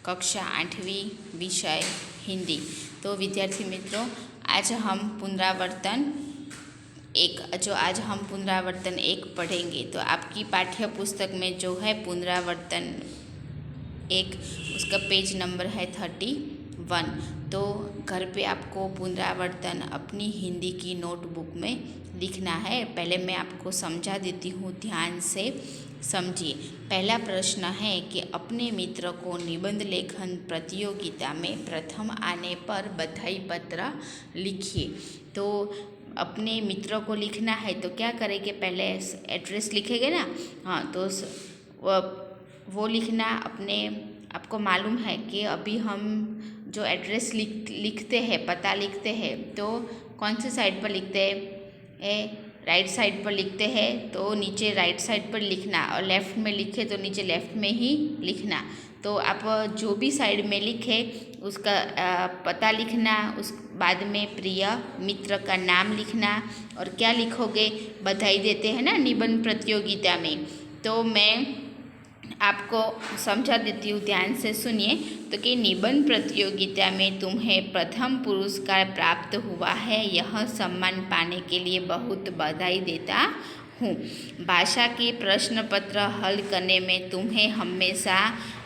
कक्षा 8वीं विषय हिंदी। तो विद्यार्थी मित्रों, आज हम पुनरावर्तन एक पढ़ेंगे। तो आपकी पाठ्य पुस्तक में जो है पुनरावर्तन एक, उसका पेज नंबर है 31। तो घर पे आपको पुनरावर्तन अपनी हिंदी की नोटबुक में लिखना है। पहले मैं आपको समझा देती हूँ, ध्यान से समझिए। पहला प्रश्न है कि अपने मित्र को निबंध लेखन प्रतियोगिता में प्रथम आने पर बधाई पत्र लिखिए। तो अपने मित्र को लिखना है तो क्या करेंगे, पहले एड्रेस लिखेंगे ना। हाँ, तो वो लिखना अपने, आपको मालूम है कि अभी हम जो एड्रेस लिखते हैं, पता लिखते हैं, तो कौन सी साइड पर लिखते हैं? राइट साइड पर लिखते हैं, तो नीचे राइट साइड पर लिखना, और लेफ़्ट में लिखे तो नीचे लेफ़्ट में ही लिखना। तो आप जो भी साइड में लिखे उसका पता लिखना, उस बाद में प्रिय मित्र का नाम लिखना। और क्या लिखोगे? बधाई देते हैं ना निबंध प्रतियोगिता में। तो मैं आपको समझा देती हूँ, ध्यान से सुनिए। तो कि निबंध प्रतियोगिता में तुम्हें प्रथम पुरस्कार प्राप्त हुआ है, यह सम्मान पाने के लिए बहुत बधाई देता हूँ। भाषा के प्रश्न पत्र हल करने में तुम्हें हमेशा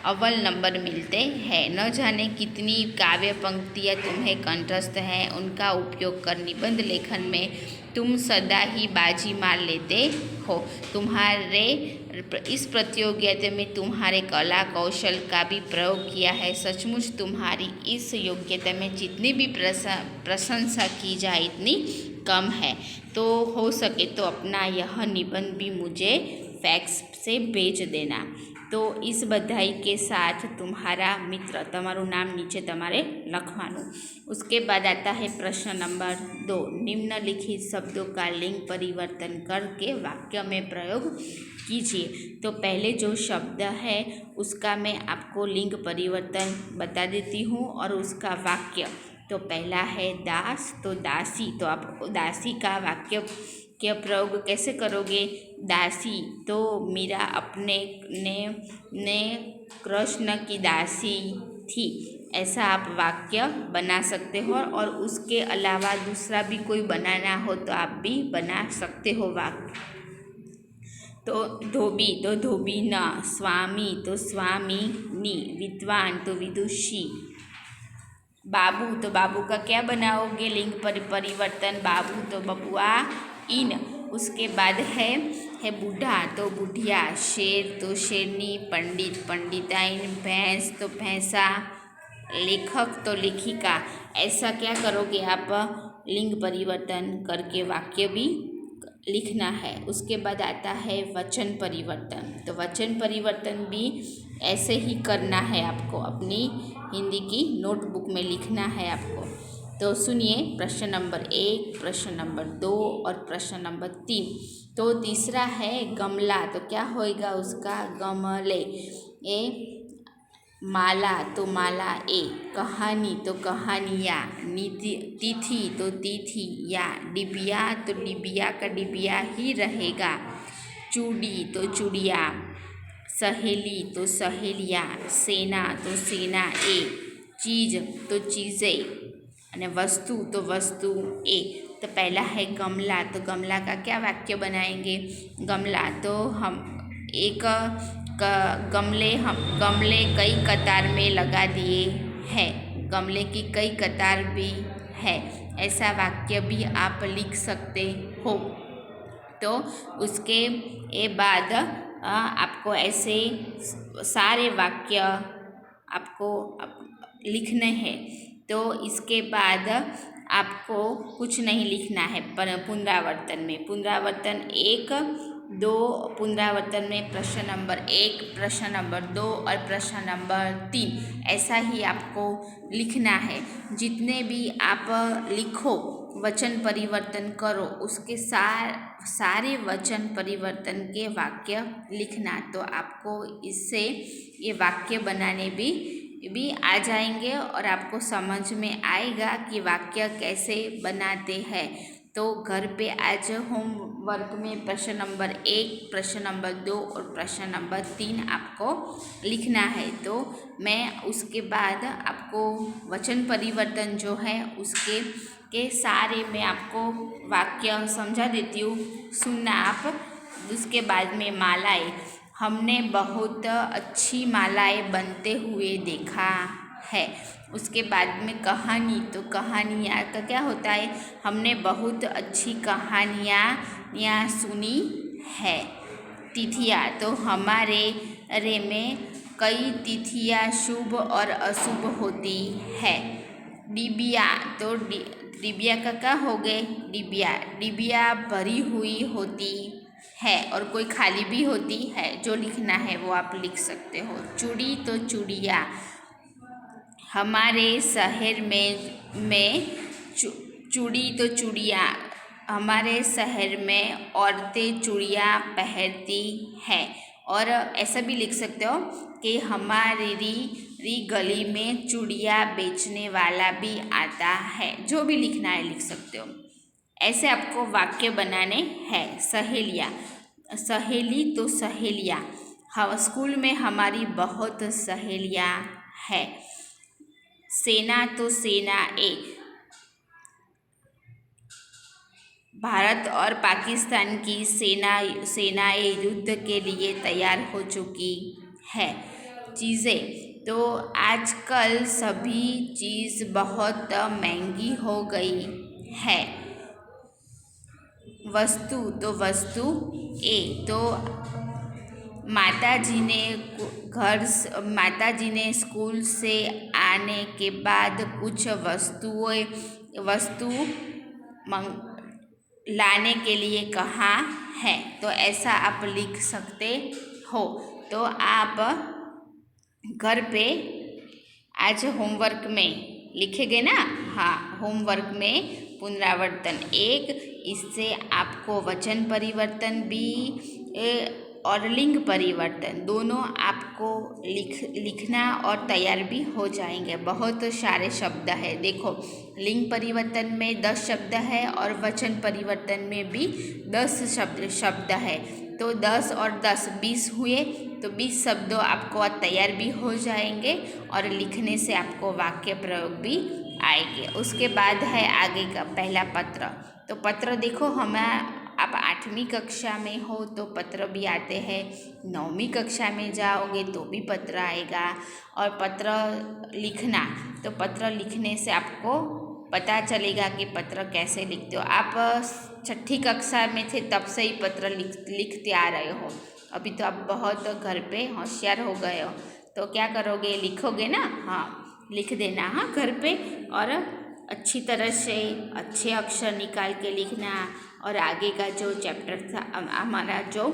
अव्वल नंबर मिलते हैं। न जाने कितनी काव्य पंक्तियाँ तुम्हें कंठस्थ हैं, उनका उपयोग कर निबंध लेखन में तुम सदा ही बाजी मार लेते हो। तुम्हारे इस प्रतियोगिता में तुम्हारे कला कौशल का भी प्रयोग किया है। सचमुच तुम्हारी इस योग्यता में जितनी भी प्रशंसा की जाए इतनी कम है। तो हो सके तो अपना यह निबंध भी मुझे फैक्स से भेज देना। तो इस बधाई के साथ तुम्हारा मित्र, तमारू नाम नीचे तमारे लखवानुं। उसके बाद आता है प्रश्न नंबर 2। निम्नलिखित शब्दों का लिंग परिवर्तन करके वाक्य में प्रयोग कीजिए। तो पहले जो शब्द है उसका मैं आपको लिंग परिवर्तन बता देती हूँ और उसका वाक्य। तो पहला है दास, तो दासी। तो आप दासी का वाक्य के प्रयोग कैसे करोगे? दासी, तो मीरा अपने ने कृष्ण की दासी थी, ऐसा आप वाक्य बना सकते हो। और उसके अलावा दूसरा भी कोई बनाना हो तो आप भी बना सकते हो वाक्य। तो धोबी, तो धोबीना। स्वामी, तो स्वामिनी। विद्वान, तो विदुषी। बाबू, तो बाबू का क्या बनाओगे लिंग परिवर्तन? बाबू, तो बबुआ इन। उसके बाद है बूढ़ा, तो बुढ़िया। शेर, तो शेरनी। पंडित, पंडिताइन। भैंस, तो भैंसा। लेखक, तो लेखिका। ऐसा क्या करोगे आप लिंग परिवर्तन करके वाक्य भी लिखना है। उसके बाद आता है वचन परिवर्तन। तो वचन परिवर्तन भी ऐसे ही करना है आपको, अपनी हिंदी की नोटबुक में लिखना है आपको। तो सुनिए, प्रश्न नंबर 1, प्रश्न नंबर 2 और प्रश्न नंबर 3। तो तीसरा है गमला, तो क्या होएगा उसका? गमले। ए माला, तो माला ए। कहानी, तो कहानियाँ। तिथि, तो तिथि या। डिबिया, तो डिबिया का डिबिया ही रहेगा। चूड़ी, तो चूड़िया। सहेली, तो सहेलियाँ। सेना, तो सेना ए। चीज़, तो चीज़ें। અને वस्तु, तो वस्तु ए। तो पहला है गमला, तो गमला का क्या वाक्य बनाएंगे? गमला, तो हम एक गमले कई कतार में लगा दिए हैं। गमले की कई कतार भी है, ऐसा वाक्य भी आप लिख सकते हो। तो उसके बाद आपको ऐसे सारे वाक्य आपको लिखने हैं। तो इसके बाद आपको कुछ नहीं लिखना है। पर पुनरावर्तन में, पुनरावर्तन 1, 2, पुनरावर्तन में प्रश्न नंबर 1, प्रश्न नंबर 2 और प्रश्न नंबर 3 ऐसा ही आपको लिखना है। जितने भी आप लिखो, वचन परिवर्तन करो, उसके सारे वचन परिवर्तन के वाक्य लिखना। तो आपको इससे ये वाक्य बनाने भी आ जाएंगे और आपको समझ में आएगा कि वाक्य कैसे बनाते हैं। तो घर पे आज होमवर्क में प्रश्न नंबर 1, प्रश्न नंबर 2 और प्रश्न नंबर 3 आपको लिखना है। तो मैं उसके बाद आपको वचन परिवर्तन जो है उसके सारे मैं आपको वाक्य समझा देती हूँ, सुनना आप। उसके बाद में मालाएं, हमने बहुत अच्छी मालाएं बनते हुए देखा है। उसके बाद में कहानी, तो कहानियाँ का क्या होता है, हमने बहुत अच्छी कहानियाँ सुनी है। तिथियाँ, तो हमारे रे में कई तिथियाँ शुभ और अशुभ होती है। डिबिया, तो डिबिया का क्या हो गए, डिबिया भरी हुई होती है और कोई खाली भी होती है। जो लिखना है वो आप लिख सकते हो। चूड़ी, तो चूड़िया, हमारे शहर में चूड़ी, तो चूड़िया, हमारे शहर में औरतें चूड़ियाँ पहनती हैं। और ऐसा भी लिख सकते हो कि हमारी गली में चूड़ियाँ बेचने वाला भी आता है। जो भी लिखना है लिख सकते हो। ऐसे आपको वाक्य बनाने हैं। सहेलियाँ, सहेली, तो सहेलियाँ, हम स्कूल में हमारी बहुत सहेलियाँ हैं। सेना, तो सेनाएं, भारत और पाकिस्तान की सेनाएं युद्ध के लिए तैयार हो चुकी है। चीज़ें, तो आजकल सभी चीज़ बहुत महंगी हो गई है। वस्तु, तो वस्तु ए, तो माताजी ने स्कूल से आने के बाद कुछ वस्तु लाने के लिए कहा है। तो ऐसा आप लिख सकते हो। तो आप घर पे आज होमवर्क में लिखेंगे ना। हाँ, होमवर्क में पुनरावर्तन 1, इससे आपको वचन परिवर्तन भी और लिंग परिवर्तन दोनों आपको लिखना और तैयार भी हो जाएंगे। बहुत सारे शब्द है। देखो, लिंग परिवर्तन में 10 शब्द है और वचन परिवर्तन में भी 10 शब्द है। तो 10 और 10 20 हुए, तो 20 शब्दों आपको तैयार भी हो जाएंगे और लिखने से आपको वाक्य प्रयोग भी आएंगे। उसके बाद है आगे का पहला पत्र। तो पत्र देखो, हमें आप 8वीं कक्षा में हो तो पत्र भी आते हैं, 9वीं कक्षा में जाओगे तो भी पत्र आएगा। और पत्र लिखना, तो पत्र लिखने से आपको पता चलेगा कि पत्र कैसे लिखते हो। आप 6ठी कक्षा में थे तब से ही पत्र लिखते आ रहे हो। अभी तो आप बहुत घर पे होशियार हो गए हो। तो क्या करोगे, लिखोगे ना। हाँ, लिख देना हाँ घर पे, और अच्छी तरह से अच्छे अक्षर निकाल के लिखना। और आगे का जो चैप्टर था, हमारा जो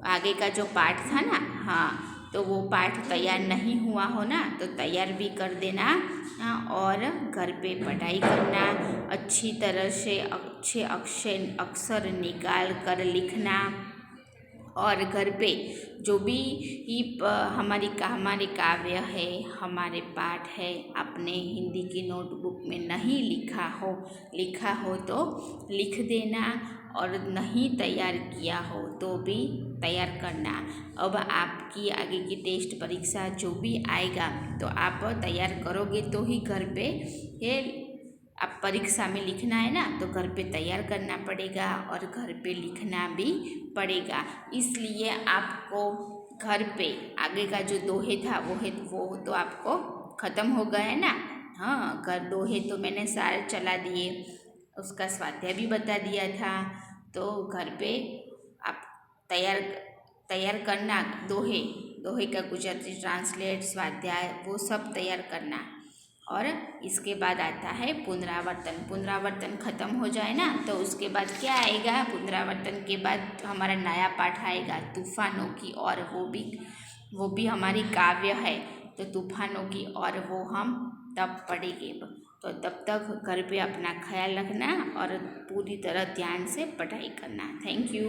आगे का जो पाठ था ना, हाँ, तो वो पाठ तैयार नहीं हुआ हो ना, तो तैयार भी कर देना। और घर पे पढ़ाई करना, अच्छी तरह से अच्छे अक्षर निकाल कर लिखना। और घर पे जो भी हमारे काव्य है, हमारे पाठ है, आपने हिंदी की नोटबुक में नहीं लिखा हो तो लिख देना। और नहीं तैयार किया हो तो भी तैयार करना। अब आपकी आगे की टेस्ट परीक्षा जो भी आएगा तो आप तैयार करोगे तो ही घर पे आप परीक्षा में लिखना है ना, तो घर पे तैयार करना पड़ेगा और घर पे लिखना भी पड़ेगा। इसलिए आपको घर पे आगे का जो दोहे था वो तो आपको ख़त्म हो गया है ना। हाँ, दोहे तो मैंने सारे चला दिए, उसका स्वाध्याय भी बता दिया था। तो घर पे आप तैयार करना। दोहे का गुजराती ट्रांसलेट, स्वाध्याय, वो सब तैयार करना। और इसके बाद आता है पुनरावर्तन ख़त्म हो जाए ना, तो उसके बाद क्या आएगा, पुनरावर्तन के बाद हमारा नया पाठ आएगा तूफानों की। और वो भी हमारी काव्य है, तो तूफानों की और वो हम तब पढ़ेंगे। तो तब तक घर पे अपना ख्याल रखना और पूरी तरह ध्यान से पढ़ाई करना। Thank you.